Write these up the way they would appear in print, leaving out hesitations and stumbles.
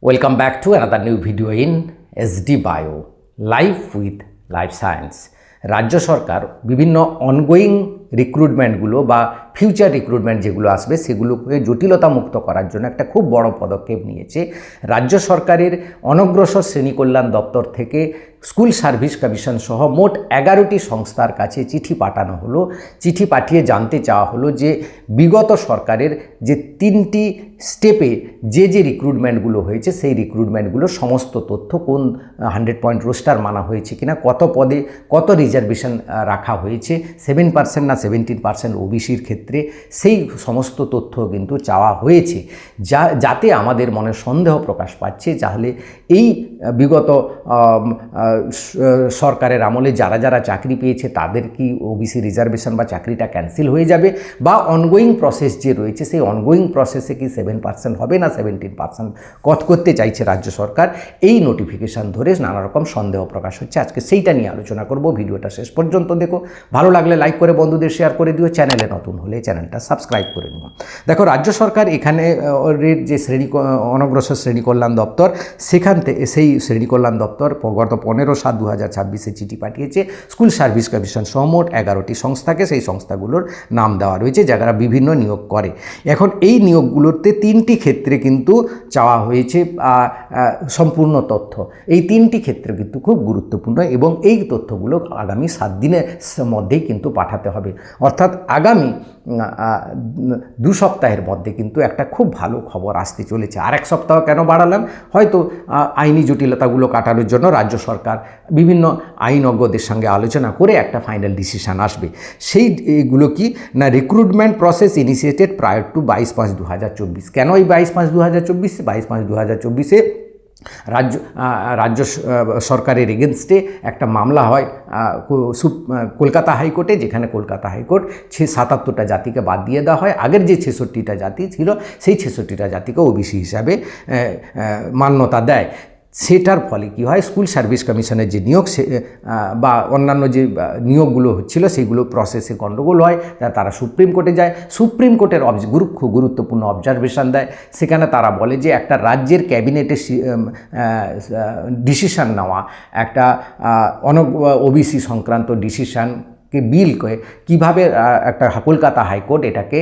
Welcome back to another new video in SD Bio, Life with Life Science. রাজ্য সরকার বিভিন্ন ongoing রিক্রুটমেন্টগুলো বা future recruitment যেগুলো আসবে সেগুলোকে জটিলতা মুক্ত করার জন্য একটা খুব বড় পদক্ষেপ নিয়েছে। রাজ্য সরকারের অনগ্রসর শ্রেণী কল্যাণ দপ্তর থেকে স্কুল সার্ভিস কমিশন সহ মোট 11টি সংস্থার কাছে চিঠি পাঠানো হলো। চিঠি পাঠিয়ে জানতে চাওয়া হলো যে বিগত সরকারের যে 3টি স্টেপে যে রিক্রুটমেন্টগুলো হয়েছে সেই রিক্রুটমেন্টগুলোর সমস্ত তথ্য, কোন 100 পয়েন্ট রোস্টার মানা হয়েছে কিনা, কত পদে কত রিজার্ভেশন রাখা হয়েছে, 7% না 17% ওবিসির ক্ষেত্রে, সেই সমস্ত তথ্য কিন্তু চাওয়া হয়েছে। যাতে আমাদের মনে সন্দেহ প্রকাশ পাচ্ছে তাহলে এই বিগত সরকারের আমলে যারা চাকরি পেয়েছে তাদের কি ওবিসি রিজার্ভেশন বা চাকরিটা ক্যান্সেল হয়ে যাবে, বা অনগোয়িং প্রসেস যে রয়েছে সেই অনগোয়িং প্রসেসে কি 7% হবে না 17% করতে চাইছে রাজ্য সরকার। এই নোটিফিকেশান ধরে নানা রকম সন্দেহ প্রকাশ হচ্ছে। আজকে সেইটা নিয়ে আলোচনা করব। ভিডিওটা শেষ পর্যন্ত দেখো, ভালো লাগলে লাইক করে বন্ধুদের শেয়ার করে দিও, চ্যানেলে নতুন হলে চ্যানেলটা সাবস্ক্রাইব করে নিও। দেখো, রাজ্য সরকার এখানে যে অনগ্রসর শ্রেণী কল্যাণ দপ্তর, সেখান থেকে সেই শ্রেণী কল্যাণ দপ্তর গত 15/7/2026 চিঠি পাঠিয়েছে স্কুল সার্ভিস কমিশন সহ মোট 11টি সংস্থাকে। সেই সংস্থাগুলোর নাম দেওয়া রয়েছে যারা বিভিন্ন নিয়োগ করে। এখন এই নিয়োগগুলোতে 3টি ক্ষেত্রে কিন্তু চাওয়া হয়েছে সম্পূর্ণ তথ্য। এই 3টি ক্ষেত্রে কিন্তু খুব গুরুত্বপূর্ণ এবং এই তথ্যগুলো আগামী 7 দিনের মধ্যেই কিন্তু পাঠাতে হবে। অর্থাৎ আগামী 2 সপ্তাহের মধ্যে কিন্তু একটা খুব ভালো খবর আসতে চলেছে। আর 1 সপ্তাহ কেন বাড়ালাম? হয়তো আইনি জটিলতাগুলো কাটানোর জন্য রাজ্য সরকার বিভিন্ন আইনজ্ঞদের সঙ্গে আলোচনা করে একটা ফাইনাল ডিসিশন আসবে। সেইগুলো কি না, recruitment process initiated prior to 22/5/2024। কেন এই 22/5/2024? 22/5/2024-এ রাজ্য সরকারের এগেনস্টে একটা মামলা হয় কলকাতা হাইকোর্টে, যেখানে কলকাতা হাইকোর্ট 77টা জাতিকে বাদ দিয়ে দেওয়া হয়। আগের যে 66টা জাতি ছিল সেই 66টা জাতিকে ওবিসি হিসাবে মান্যতা দেয়। সেটার ফলে কি হয়, স্কুল সার্ভিস কমিশনের যে নিয়োগ বা অন্যান্য যে নিয়োগগুলো হচ্ছিল সেইগুলো প্রসেসে গণ্ডগোল হয়। তারা সুপ্রিম কোর্টে যায়। সুপ্রিম কোর্টের গুরুত্বপূর্ণ অবজারভেশন দেয়। সেখানে তারা বলে যে একটা রাজ্যের ক্যাবিনেটের ডিসিশান নেওয়া, একটা ওবিসি সংক্রান্ত ডিসিশানকে বিল করে কীভাবে একটা কলকাতা হাইকোর্ট এটাকে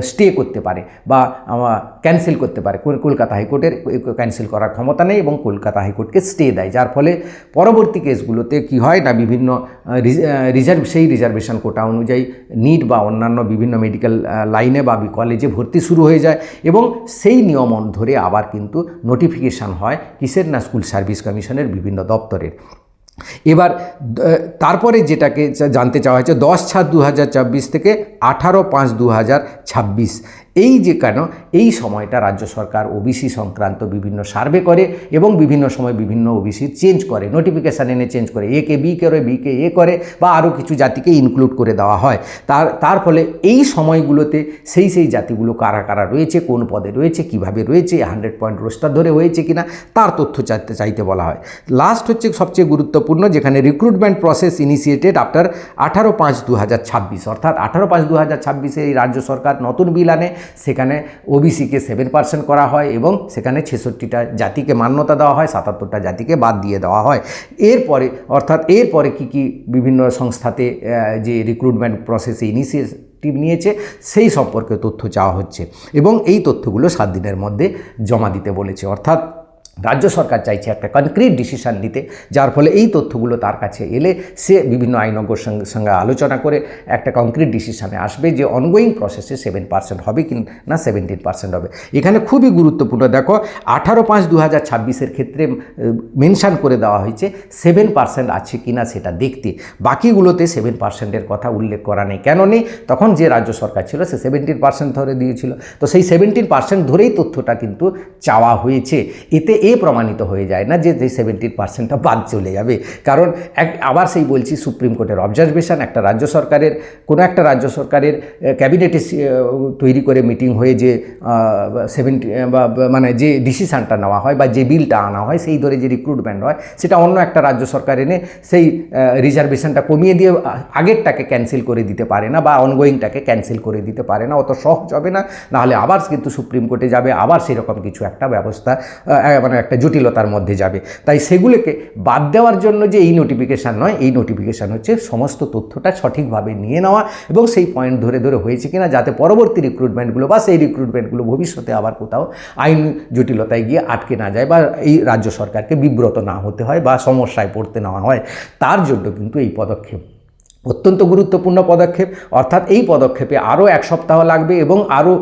স্টে করতে পারে বা ক্যান্সেল করতে পারে। কলকাতা হাইকোর্টের ক্যান্সেল করার ক্ষমতা নেই এবং কলকাতা হাইকোর্টকে স্টে দেয়, যার ফলে পরবর্তী কেসগুলোতে কি হয় না, বিভিন্ন সেই রিজার্ভেশন কোটা অনুযায়ী নিট বা অন্যান্য বিভিন্ন মেডিকেল লাইনে বা কলেজে ভর্তি শুরু হয়ে যায় এবং সেই নিয়ম ধরে আবার কিন্তু নোটিফিকেশান হয় কিসের না, স্কুল সার্ভিস কমিশনের বিভিন্ন দপ্তরের। এবার তারপরে যেটাকে জানতে চাওয়া হয়েছে 10/7/2024 থেকে 18/5/2026, এই যে কেন এই সময়টা রাজ্য সরকার ওবিসি সংক্রান্ত বিভিন্ন সার্ভে করে এবং বিভিন্ন সময় বিভিন্ন ওবিসি চেঞ্জ করে, নোটিফিকেশান এনে চেঞ্জ করে, একে বি করে, বিকে এ করে, বা আরও কিছু জাতিকে ইনক্লুড করে দেওয়া হয়। তার ফলে এই সময়গুলোতে সেই জাতিগুলো কারা রয়েছে, কোন পদে রয়েছে, কিভাবে রয়েছে, 100 পয়েন্ট রোস্টার ধরে হয়েছে কিনা তার তথ্য চাইতে বলা হয়। লাস্ট হচ্ছে সবচেয়ে গুরুত্বপূর্ণ, যেখানে রিক্রুটমেন্ট প্রসেস ইনিশিয়েটেড আফটার 18/5/2026, অর্থাৎ 18/5/2026 এই রাজ্য সরকার নতুন বিল আনে। সেখানে ওবিসিকে 7% করা হয় এবং সেখানে 66টা জাতিকে মান্যতা দেওয়া হয়, 77টা জাতিকে বাদ দিয়ে দেওয়া হয়। এরপরে কি বিভিন্ন সংস্থাতে যে রিক্রুটমেন্ট প্রসেসে ইনিশিয়েটিভ নিয়েছে সেই সম্পর্কে তথ্য চাওয়া হচ্ছে এবং এই তথ্যগুলো 7 দিনের মধ্যে জমা দিতে বলেছে। অর্থাৎ রাজ্য সরকার চাইছে একটা কনক্রিট ডিসিশান নিতে, যার ফলে এই তথ্যগুলো তার কাছে এলে সে বিভিন্ন আইনজ্ঞর সঙ্গে আলোচনা করে একটা কনক্রিট ডিসিশানে আসবে যে অনগোয়িং প্রসেসে 7% হবে কি না 17% হবে। এখানে খুবই গুরুত্বপূর্ণ, দেখো 18/5/2026 ক্ষেত্রে মেনশান করে দেওয়া হয়েছে 7% আছে কি না সেটা দেখতে। বাকিগুলোতে 7%-এর কথা উল্লেখ করা নেই। কেন নেই? তখন যে রাজ্য সরকার ছিল সে 17% ধরে দিয়েছিল, তো সেই 17% ধরেই তথ্যটা কিন্তু চাওয়া হয়েছে। এতে প্রমাণিত হয়ে যায় না যে 70%টা বাদ চলে যাবে, কারণ আবার সেই বলছি সুপ্রিম কোর্টের অবজারভেশন, কোনো একটা রাজ্য সরকারের ক্যাবিনেটে তৈরি করে মিটিং হয়ে যে 70 মানে যে ডিসিশানটা নেওয়া হয় বা যে বিলটা আনা হয় সেই ধরে যে রিক্রুটমেন্ট হয় সেটা অন্য একটা রাজ্য সরকার এনে সেই রিজার্ভেশনটা কমিয়ে দিয়ে আগেরটাকে ক্যান্সেল করে দিতে পারে না বা অনগোয়িংটাকে ক্যান্সেল করে দিতে পারে না। অত সহজ হবে না, নাহলে আবার কিন্তু সুপ্রিম কোর্টে যাবে, আবার সেরকম কিছু একটা ব্যবস্থা মানে একটা জটিলতার মধ্যে যাবে। তাই সেগুলোকে বাদ দেওয়ার জন্য যে এই নোটিফিকেশান নয়, এই নোটিফিকেশান হচ্ছে সমস্ত তথ্যটা সঠিকভাবে নিয়ে নেওয়া এবং সেই পয়েন্ট ধরে ধরে হয়েছে কিনা, যাতে পরবর্তী রিক্রুটমেন্টগুলো বা সেই রিক্রুটমেন্টগুলো ভবিষ্যতে আবার কোথাও আইন জটিলতায় গিয়ে আটকে না যায় বা এই রাজ্য সরকারকে বিব্রত না হতে হয় বা সমস্যায় পড়তে না হয়। তার জন্য কিন্তু এই পদক্ষেপ অত্যন্ত গুরুত্বপূর্ণ পদক্ষেপ। অর্থাৎ এই পদক্ষেপে আরও 1 সপ্তাহ লাগবে এবং আরও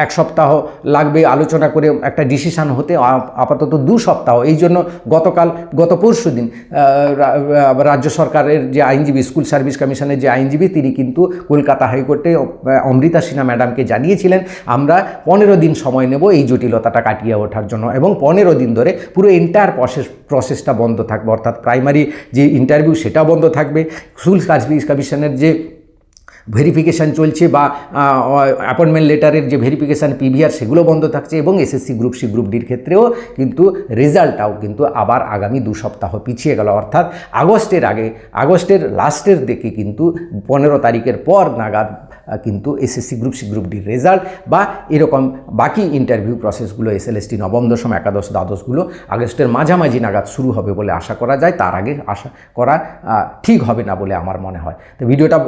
1 সপ্তাহ লাগবে আলোচনা করে একটা ডিসিশান হতে, আপাতত 2 সপ্তাহ। এই জন্য গত পরশু দিন রাজ্য সরকারের যে আইনজীবী, স্কুল সার্ভিস কমিশনের যে আইনজীবী, তিনি কিন্তু কলকাতা হাইকোর্টে অমৃতা সিনহা ম্যাডামকে জানিয়েছিলেন আমরা 15 দিন সময় নেব এই জটিলতাটা কাটিয়ে ওঠার জন্য, এবং 15 দিন ধরে পুরো এন্টায়ার প্রসেসটা বন্ধ থাকবে। অর্থাৎ প্রাইমারি যে ইন্টারভিউ সেটা বন্ধ থাকবে, স্কুল সার্ভিস কমিশনের যে ভেরিফিকেশান চলছে বা অ্যাপয়েন্টমেন্ট লেটারের যে ভেরিফিকেশান পিভিআর সেগুলো বন্ধ থাকছে, এবং এসএসসি গ্রুপ সি গ্রুপ ডির ক্ষেত্রেও কিন্তু রেজাল্টটাও কিন্তু আবার আগামী 2 সপ্তাহ পিছিয়ে গেল। অর্থাৎ আগস্টের লাস্টের দিকে কিন্তু 15 তারিখের পর নাগাদ কিন্তু এসএসসি গ্রুপ সি গ্রুপ ডির রেজাল্ট বা এরকম বাকি ইন্টারভিউ প্রসেসগুলো এসএলএসটি নবম দশম একাদশ দ্বাদশগুলো আগস্টের মাঝামাঝি নাগাদ শুরু হবে বলে আশা করা যায়। তার আগে আশা করা ঠিক হবে না বলে আমার মনে হয়। তো ভিডিওটা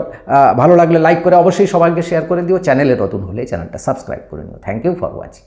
ভালো লাগলে লাইক করে অবশ্যই সবাইকে শেয়ার করে দিও। চ্যানেলে নতুন হলে চ্যানেলটা সাবস্ক্রাইব করে নিও। Thank you for watching.